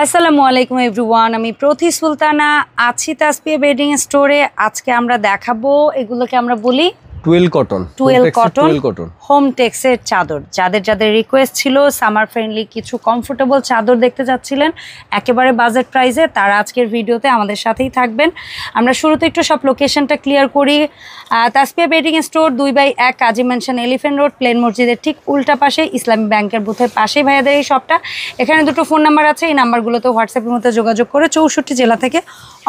আসসালামু আলাইকুম এভরিওয়ান, আমি প্রতি সুলতানা আছি তাসপিয়া বেডিং স্টোরে। আজকে আমরা দেখাবো এগুলোকে আমরা বলি টুয়েল কটন হোম টেক্সের চাদর। যাদের রিকোয়েস্ট ছিল সামার ফ্রেন্ডলি কিছু কমফোর্টেবল চাদর দেখতে যাচ্ছিলেন একেবারে বাজেট প্রাইসে, তারা আজকের ভিডিওতে আমাদের সাথেই থাকবেন। আমরা শুরুতে একটু সব লোকেশনটা ক্লিয়ার করি। তাসপিয়া বেডিং স্টোর 2/1 কাজী ম্যানশন এলিফ্যান্ট রোড, প্লেন মসজিদের ঠিক উল্টা পাশে, ইসলামী ব্যাংকের বুথের পাশেই ভাইয়াদের এই শপটা। এখানে দুটো ফোন নাম্বার আছে, এই নাম্বারগুলোতে হোয়াটসঅ্যাপের মধ্যে যোগাযোগ করে 64 জেলা থেকে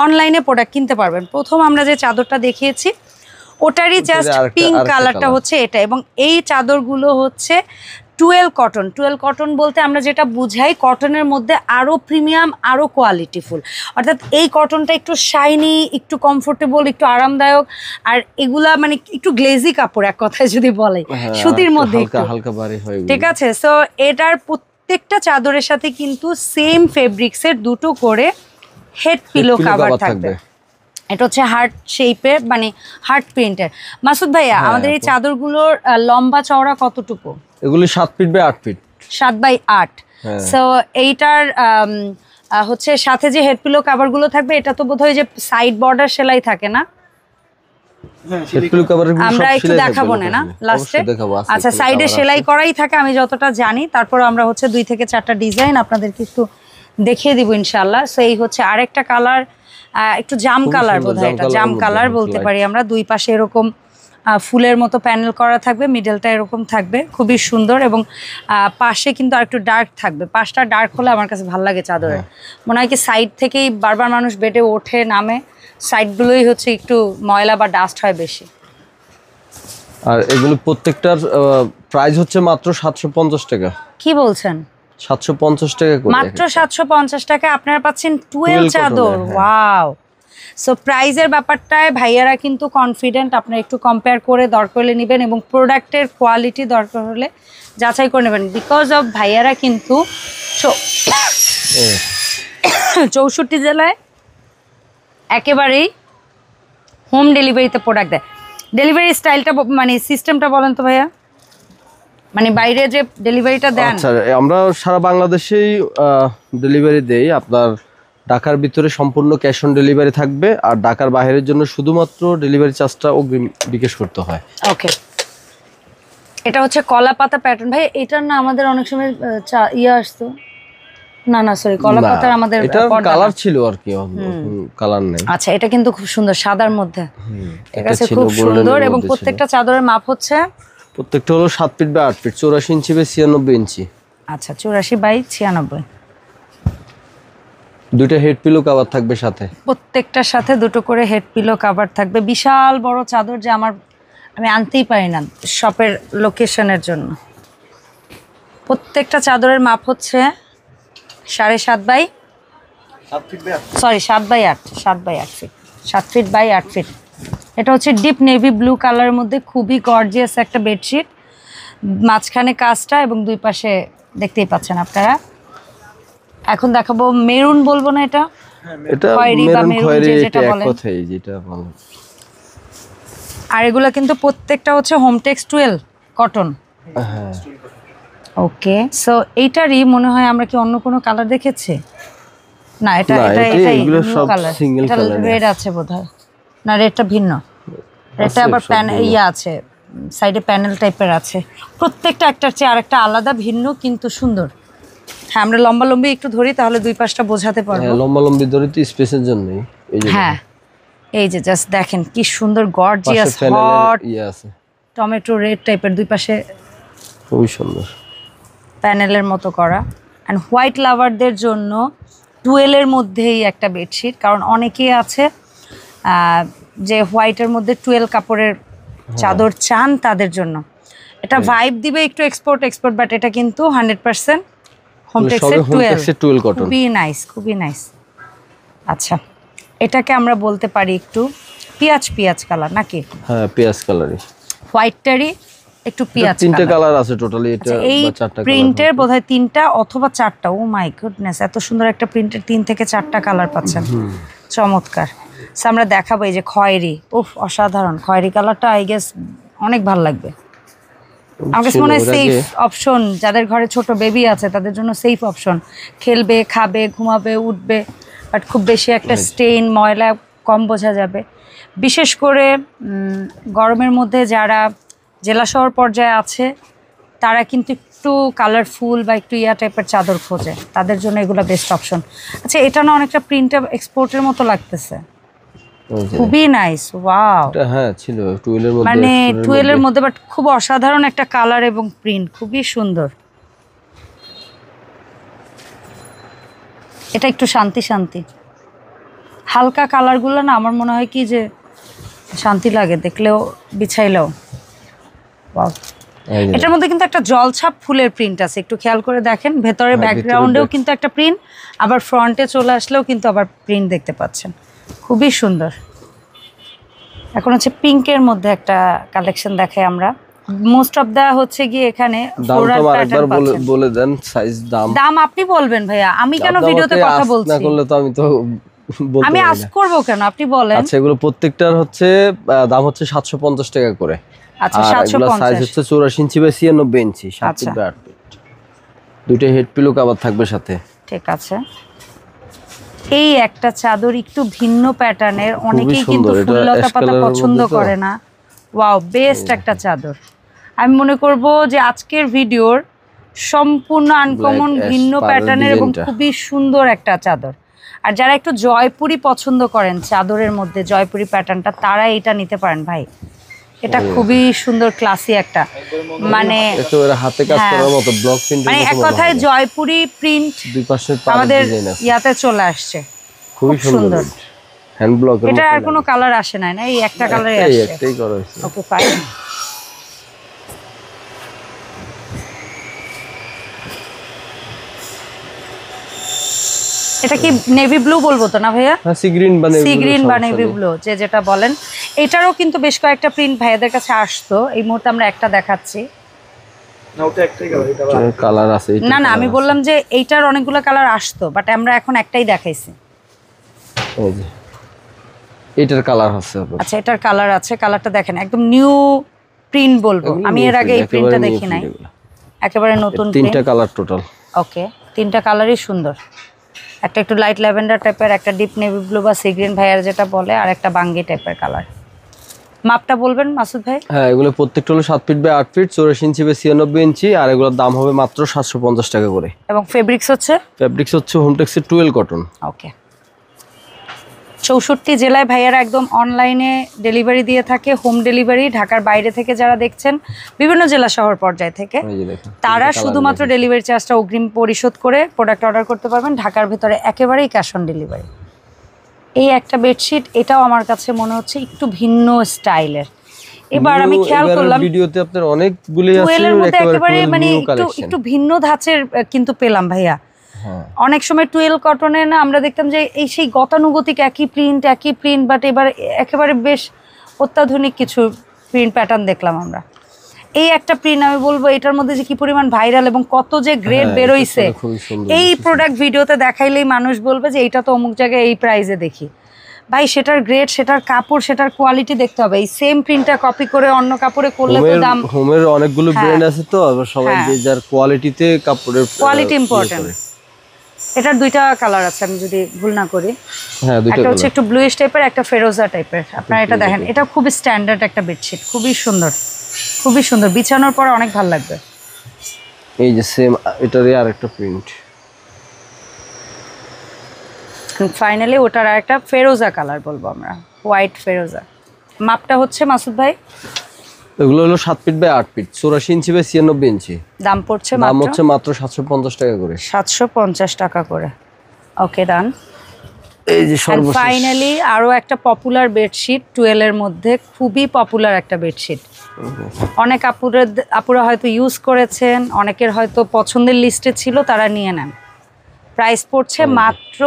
অনলাইনে প্রোডাক্ট কিনতে পারবেন। প্রথম আমরা যে চাদরটা দেখিয়েছি ওটারই জাস্ট পিঙ্ক কালারটা হচ্ছে এটা, এবং এই চাদরগুলো হচ্ছে টুয়েল কটন বলতে আমরা যেটা বুঝাই কটনের মধ্যে আরও প্রিমিয়াম, আরও কোয়ালিটিফুল। অর্থাৎ এই কটনটা একটু শাইনি, একটু কমফোর্টেবল, একটু আরামদায়ক, আর এগুলা মানে একটু গ্লেজি কাপড় এক কথায় যদি বলে, সুতির মধ্যে হালকা ভারী হয়। ঠিক আছে, সো এটার প্রত্যেকটা চাদরের সাথে কিন্তু সেম ফেব্রিক্সের দুটো করে হেড পিলো কভার থাকবে। এটা হচ্ছে হার্ট শেপের, মানে হার্ট প্রিন্টের। মাসুদ ভাইয়া, আমাদের এই চাদরগুলোর লম্বা চওড়া কতটুকু? এগুলি 7 ফিট বাই 8 ফিট। 7/8। সো এইটার হচ্ছে সাথে যে হেড পিলো কভারগুলো থাকবে, এটা তো বোধহয় যে সাইড বর্ডার সেলাই থাকে না? আমরা একটু দেখাবো না লাস্টে? আচ্ছা, সাইডে সেলাই করাই থাকে আমি যতটা জানি। তারপর আমরা হচ্ছে 2 থেকে 4টা ডিজাইন আপনাদেরকে একটু দেখিয়ে দিব ইনশাল্লাহ। সো এই হচ্ছে আরেকটা কালার, একটু জাম কালার বোধহয়, এটা জাম কালার বলতে পারি আমরা। দুই পাশে এরকম ফুলের মতো প্যানেল করা থাকবে, মিডলটা এরকম থাকবে, খুবই সুন্দর। এবং পাশে কিন্তু আর একটু ডার্ক থাকবে। পাশটা ডার্ক হলে আমার কাছে ভালো লাগে চাদরে। মনে হয় কি সাইড থেকেই বারবার মানুষ বেডে ওঠে নামে, সাইডগুলোই হচ্ছে একটু ময়লা বা ডাস্ট হয় বেশি। আর এগুলো প্রত্যেকটার প্রাইস হচ্ছে মাত্র 750 টাকা। কি বলছেন? 750 টাকা করে, মাত্র 750 টাকা আপনারা পাচ্ছেন টুয়েল চাদর। ওয়াও! সো প্রাইজের ব্যাপারটায় ভাইয়ারা কিন্তু কনফিডেন্ট। আপনারা একটু কম্পেয়ার করে দরকার হলে নেবেন, এবং প্রোডাক্টের কোয়ালিটি দরকার হলে যাচাই করে নেবেন। বিকজ অফ ভাইয়ারা কিন্তু 64 জেলায় একেবারেই হোম ডেলিভারিতে প্রোডাক্ট দেয়। ডেলিভারি স্টাইলটা মানে সিস্টেমটা বলেন তো ভাইয়া, মানে বাইরে যে ডেলিভারিটা দেন? আচ্ছা, আমরা সারা বাংলাদেশেই ডেলিভারি দেই। আপনার ঢাকার ভিতরে সম্পূর্ণ ক্যাশ অন ডেলিভারি থাকবে, আর ঢাকার বাইরের জন্য শুধুমাত্র ডেলিভারি চার্জটা অগ্রিম বিকাশ করতে হয়। ওকে, এটা হচ্ছে কলা পাতা প্যাটার্ন। ভাই এটার না আমাদের অনেক সময় আসতো না সরি, কলা পাতার আমাদের এটা কালার ছিল আর কি, কালার নেই। আচ্ছা, এটা কিন্তু খুব সুন্দর সাদার মধ্যে, ঠিক আছে, খুব সুন্দর। এবং প্রত্যেকটা চাদরের মাপ হচ্ছে, প্রত্যেকটা হলো 7 feet by 8 feet, 84 inch by 96 inch. আচ্ছা, 84/96। দুটো হেড পিলো কভার থাকবে সাথে, প্রত্যেকটার সাথে দুটো করে হেড পিলো কভার থাকবে। বিশাল বড় চাদর, যে আমি আনতেই পারি না শপের লোকেশনের জন্য। প্রত্যেকটা চাদরের মাপ হচ্ছে 7.5 ফিট, 7 ফিট বাই 8 ফিট। এটা হচ্ছে ডিপ নেভি ব্লু কালারের মধ্যে খুবই গর্জিয়াস একটা বেডশিট। মাঝখানে কাজটা এবং দুই পাশে দেখতেই পাচ্ছেন আপনারা। এখন দেখাবো মেরুন, বলবো না এটা, যেটা বলেন। আর এগুলা কিন্তু প্রত্যেকটা হচ্ছে হোমটেক্স টুয়েল কটন। ওকে, সো এইটারই মনে হয় আমরা কি অন্য কোনো কালার দেখেছি? না, এটাই কালার। এটা রেড আছে বোধহয়, না রেডটা ভিন্ন, রেডটা আবার আছে সাইডে প্যানেল টাইপের আছে। প্রত্যেকটা একটার চেয়ে আরেকটা আলাদা, ভিন্ন কিন্তু সুন্দর। হ্যাঁ, আমরা লম্বি একটু ধরি তাহলে দুই পাশটা বোঝাতে পারবো। লম্বি ধরি তো স্পেসের জন্যই। হ্যাঁ, এই যে জাস্ট দেখেন কি সুন্দর গর্জিয়াস হট টমেটো রেড টাইপের, দুই পাশে খুবই সুন্দর প্যানেলের মতো করা। অ্যান্ড হোয়াইট লাভারদের জন্য টুয়েলের মধ্যেই একটা বেডশিট, কারণ অনেকেই আছে যে হোয়াইটের মধ্যে টুয়েল কাপড়ের চাদর চান, তাদের জন্য এটা ভাইব দিবে একটু এক্সপোর্ট, বাট এটা কিন্তু 100% হোমটেক্সের টুয়েল কটন। খুবই নাইস। আচ্ছা, এটাকে আমরা বলতে পারি একটু পেঁয়াজ কালার নাকি? হ্যাঁ, পেঁয়াজ কালারই। হোয়াইটটারই একটু পেঁয়াজ কালার। 3টে কালার আছে টোটালি। এটা এই প্রিন্টের বোধহয় 3টা অথবা 4টা। ও মাই গুডনেস, এত সুন্দর একটা প্রিন্টের 3 থেকে 4টা কালার পাচ্ছেন, চমৎকার। সো আমরা দেখাবো এই যে খয়েরি, উফ অসাধারণ খয়েরি কালারটা, আই গেস অনেক ভালো লাগবে। আমার কাছে মনে হয় সেফ অপশন, যাদের ঘরে ছোট বেবি আছে তাদের জন্য সেফ অপশন। খেলবে, খাবে, ঘুমাবে, উঠবে, বাট খুব বেশি একটা স্টেইন ময়লা কম বোঝা যাবে। বিশেষ করে গরমের মধ্যে যারা জেলা শহর পর্যায়ে আছে তারা কিন্তু একটু কালারফুল বা একটু ইয়া টাইপের চাদর খোঁজে, তাদের জন্য এগুলো বেস্ট অপশন। আচ্ছা, এটা না অনেকটা প্রিন্টটা এক্সপোর্টের মতো লাগতেছে, খুবই নাইস। ওয়াও, হ্যাঁ ছিল 12 এর মধ্যে, মানে 12 এর মধ্যে, বাট খুব অসাধারণ একটা কালার এবং প্রিন্ট, খুবই সুন্দর। এটা একটু শান্তি শান্তি হালকা কালারগুলো না, আমার মনে হয় কি যে শান্তি লাগে দেখলেও, বিছাইলেও। ওয়াও, এটার মধ্যে কিন্তু একটা জলছাপ ফুলের প্রিন্ট আছে, একটু খেয়াল করে দেখেন। ভেতরে ব্যাকগ্রাউন্ডেও কিন্তু একটা প্রিন্ট, আবার ফ্রন্টে চলে আসলেও কিন্তু আবার প্রিন্ট দেখতে পাচ্ছেন, খুবই সুন্দর। এখন হচ্ছে পিঙ্কের মধ্যে একটা কালেকশন দেখাই আমরা। মোস্ট অফ দা হচ্ছে গিয়ে এখানে ফ্লোরাল প্যাটার্ন পাচ্ছেন। বলে দেন সাইজ, দাম আপনি বলবেন ভাইয়া, আমি কেন ভিডিওতে কথা বলছি? না করলে তো আমি তো বলতে আমি আস্ক করব কেন, আপনি বলেন। আচ্ছা, এগুলো প্রত্যেকটার হচ্ছে দাম হচ্ছে 750 টাকা করে। আচ্ছা, আর এগুলো সাইজ 750। হচ্ছে 84 ইঞ্চি বাই 96 ইঞ্চি, 7 আচ্ছা। Feet by 8 feet. দুটো হেড পিলো কভার থাকবে সাথে। ঠিক আছে। এই একটা চাদর একটু ভিন্ন প্যাটার্নের, অনেকেই কিন্তু ফুললতা পাতা পছন্দ করে না। ওয়াও, বেস্ট একটা চাদর। আমি মনে করব যে আজকের ভিডিওর সম্পূর্ণ আনকমন ভিন্ন প্যাটার্নের এবং খুবই সুন্দর একটা চাদর। আর যারা একটু জয়পুরি পছন্দ করেন চাদরের মধ্যে, জয়পুরি প্যাটার্নটা, তারা এটা নিতে পারেন ভাই। এটা খুবই সুন্দর, ক্লাসি একটা, মানে একেবারে হাতে কাজ করার মতো ব্লক প্রিন্ট, মানে এক কথায় জয়পুরি প্রিন্ট দুই পাশে আমাদের ইয়াতে চলে আসছে, খুবই সুন্দর হ্যান্ড ব্লক। এটা আর কোনো কালার আসে না, এই একটা কালারই আসে, একটাই করা হয়েছে। Okay fine. এটা কি নেভি ব্লু বলবো তো না ভাইয়া? হ্যাঁ, সি গ্রিন বা নেভি ব্লু, যে যেটা বলেন। এটারও কিন্তু বেশ কয়েকটা প্রিন্ট ভাইয়াদের কাছে আসতো, এই মুহূর্তে আমরা একটা দেখাচ্ছি। না, ওটা একটাই কালার আছে। না না, আমি বললাম যে এইটার অনেকগুলো কালার আসতো, বাট আমরা এখন একটাই দেখাইছি। এই যে এটার কালার আছে। আচ্ছা, এটার কালার আছে, কালারটা দেখেন, একদম নিউ প্রিন্ট বলবো, আমি এর আগে এই প্রিন্টটা দেখি নাই, একেবারে নতুন প্রিন্ট। তিনটা কালার টোটাল। ওকে, তিনটা কালারই সুন্দর, একটা একটু লাইট ল্যাভেন্ডার টাইপের, একটা ডিপ নেভি ব্লু বা সি গ্রিন ভাইয়ার যেটা বলে, আর একটা বাঙ্গি টাইপের কালার। মাপটা বলবেন মাসুদ ভাই? হ্যাঁ, এগুলো প্রত্যেকটা হলো 7 feet by 8 feet, 84 inch by 96 inch, আর এগুলোর দাম হবে মাত্র 750 টাকা করে। এবং ফেব্রিক্স হচ্ছে হোমটেক্সের 12 কটন। ওকে। 64 জেলায় ভাইয়ারা একদম অনলাইনে ডেলিভারি দিয়ে থাকে, হোম ডেলিভারি। ঢাকার বাইরে থেকে যারা দেখছেন, বিভিন্ন জেলা শহর পর্যায় থেকে, তারা শুধুমাত্র ডেলিভারি চার্জটা অগ্রিম পরিশোধ করে প্রোডাক্ট অর্ডার করতে পারবেন। ঢাকার ভেতরে একেবারেই ক্যাশ অন ডেলিভারি। এই একটা বেডশিট, এটাও আমার কাছে মনে হচ্ছে একটু ভিন্ন স্টাইলের। এবার আমি খেয়াল করলাম ভিডিওতে আপনার অনেকগুলি আছে, একেবারে মানে একটু ভিন্ন ধাঁচের কিন্তু পেলাম ভাইয়া। অনেক সময় 12 কটনে না আমরা দেখতাম যে এই সেই গতানুগতিক একই প্রিন্ট, বাট এবার একেবারে বেশ অত্যাধুনিক কিছু প্রিন্ট প্যাটার্ন দেখলাম আমরা। এই একটা প্রিন্ট আমি বলবো এটার মধ্যে যে কি পরিমাণ ভাইরাল এবং কত যে গ্রেড বেরোইছে, এই প্রোডাক্ট ভিডিওতে দেখাইলেই মানুষ বলবে যে এইটা তো অমুক জায়গায় এই প্রাইসে দেখি। ভাই, সেটার গ্রেড, সেটার কাপড়, সেটার কোয়ালিটি দেখতে হবে। এই সেম প্রিন্টটা কপি করে অন্য কাপড়ে করলে তো দাম। হোমের অনেকগুলো ব্র্যান্ড আছে, তো সবাই যে যার কোয়ালিটিতে কাপড়ের কোয়ালিটি ইম্পর্টেন্ট। এটার দুইটা কালার আছে আমি যদি ভুল না করি। হ্যাঁ, দুইটা একটা হচ্ছে একটু ব্লুইশ টাইপের, একটা ফেরোজা টাইপের। আপনারা এটা দেখেন, এটা খুবই স্ট্যান্ডার্ড একটা বেডশিট, খুবই সুন্দর, খুবই সুন্দর, বিছানোর পর অনেক ভালো লাগবে। এই যে সেম এটারই আরেকটা প্রিন্ট। ফাইনালি ওটার আরেকটা ফেরোজা কালার বলবো আমরা, হোয়াইট ফেরোজা। মাপটা হচ্ছে মাসুদ ভাই? এগুলো হলো 7 feet by 8 feet, 84 inch by 96 inch. দাম পড়ছে মাত্র 750 টাকা করে। 750 টাকা করে। ওকে, ডান। এই যে সর্বশেষ ফাইনালি আরো একটা পপুলার বেডশিট, 12 এর মধ্যে খুবই পপুলার একটা বেডশিট। অনেক আপুরা হয়তো ইউজ করেছেন, অনেকের হয়তো পছন্দের লিস্টে ছিল, তারা নিয়ে নেন। প্রাইস পড়ছে মাত্র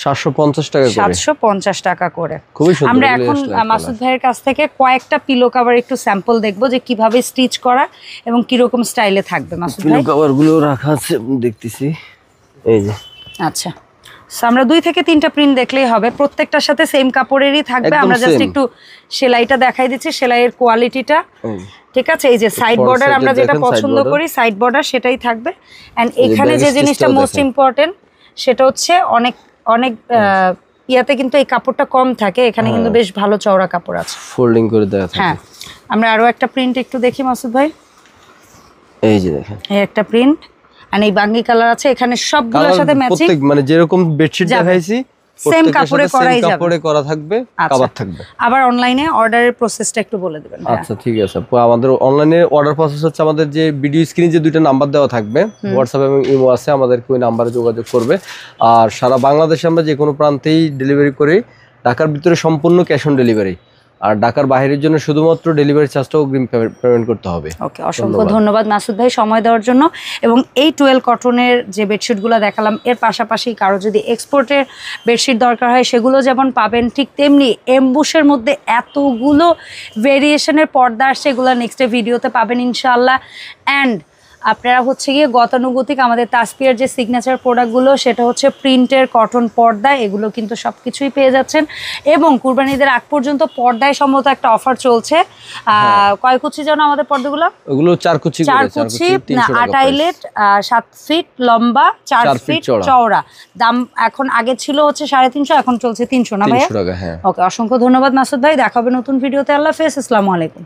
750 টাকা করে। 750 টাকা করে। খুবই সুন্দর। আমরা এখন মাসুদ ভাইয়ের কাছ থেকে কয়েকটা পিলো কভার একটু স্যাম্পল দেখবো যে কিভাবে স্টিচ করা এবং কিরকম স্টাইলে থাকবে। মাসুদ ভাই, পিলো কভার গুলো রাখা আছে দেখতেছি, এই যে। আচ্ছা, আমরা 2 থেকে 3টা প্রিন্ট দেখলেই হবে, প্রত্যেকটার সাথে সেম কাপড়েরই থাকবে। আমরা জাস্ট একটু সেলাইটা দেখাই দিচ্ছি, সেলাইয়ের কোয়ালিটিটা ঠিক আছে, এই যে সাইড Front বর্ডার side-এ আমরা যেটা দেখেন, side পছন্দ border। করি সাইড বর্ডার সেটাই থাকবে। এন্ড এই যে এখানে যে back জিনিসটা stitch-টাও মোস্ট দেখেন। ইম্পর্টেন্ট সেটা হচ্ছে অনেক অনেক ইয়াতে কিন্তু এই কাপড়টা কম থাকে, এখানে কিন্তু বেশ ভালো চওড়া কাপড় আছে। ফোল্ডিং করে দেওয়া থাকে। হ্যাঁ, আমরা আরো একটা প্রিন্ট একটু দেখি মাসুদ ভাই। এই যে দেখেন এই একটা প্রিন্ট, আর এই বাঙ্গি কালার আছে, এখানে সবগুলোর কালার সাথে ম্যাচিং প্রত্যেক মানে যেরকম বেডশিট যাবে। দেখাইছি সেম প্রত্যেকের কাপড়ে সাথে same করাই যাবে। কাপড়ে করা থাকবে, কভার থাকবে। আবার অনলাইনে অর্ডারের প্রসেসটা একটু বলে দিবেন। আচ্ছা ঠিক আছে আপু, আমাদের অনলাইনে অর্ডার প্রসেস হচ্ছে আমাদের যে ভিডিও স্ক্রিনে যে দুইটা নাম্বার দেওয়া থাকবে হোয়াটসঅ্যাপ এবং ইমো আছে, আমাদেরকে ওই নাম্বারে যোগাযোগ করবে। আর সারা বাংলাদেশে আমরা যে কোনো প্রান্তেই ডেলিভারি করি। ঢাকার ভিতরে সম্পূর্ণ ক্যাশ অন ডেলিভারি, আর ঢাকার বাইরের জন্য শুধুমাত্র ডেলিভারি চার্জটা অগ্রিম পেমেন্ট করতে হবে। ওকে, অসংখ্য ধন্যবাদ মাসুদ ভাই সময় দেওয়ার জন্য। এবং এই 12 কটনের যে বেডশিটগুলো দেখালাম এর পাশাপাশি কারো যদি এক্সপোর্টের বেডশিট দরকার হয় সেগুলো যেমন পাবেন, ঠিক তেমনি এমবুশের মধ্যে এতগুলো ভেরিয়েশনের পর্দা আসছে, এগুলো নেক্সট ভিডিওতে পাবেন ইনশাআল্লাহ। অ্যান্ড আপনারা হচ্ছে গিয়ে গতানুগতিক আমাদের তাসপিয়ার যে সিগনেচার প্রোডাক্টগুলো সেটা হচ্ছে প্রিন্টের কটন পর্দা, এগুলো কিন্তু সব কিছুই পেয়ে যাচ্ছেন। এবং কুরবানিদের আগ পর্যন্ত পর্দায় সম্ভবত একটা অফার চলছে। কয় কুচি যেন আমাদের পর্দাগুলো? ওগুলো 4 কুচি করে, 4 কুচি 300 টাকা 8 আইলেট, 7 ফিট লম্বা, 4 ফিট চওড়া। দাম এখন আগে ছিল হচ্ছে 350, এখন চলছে 300 না ভাইয়া? 300 টাকা। হ্যাঁ ওকে, অসংখ্য ধন্যবাদ মাসুদ ভাই, দেখা হবে নতুন ভিডিওতে। আল্লাহ হাফেজ, আসসালামু আলাইকুম।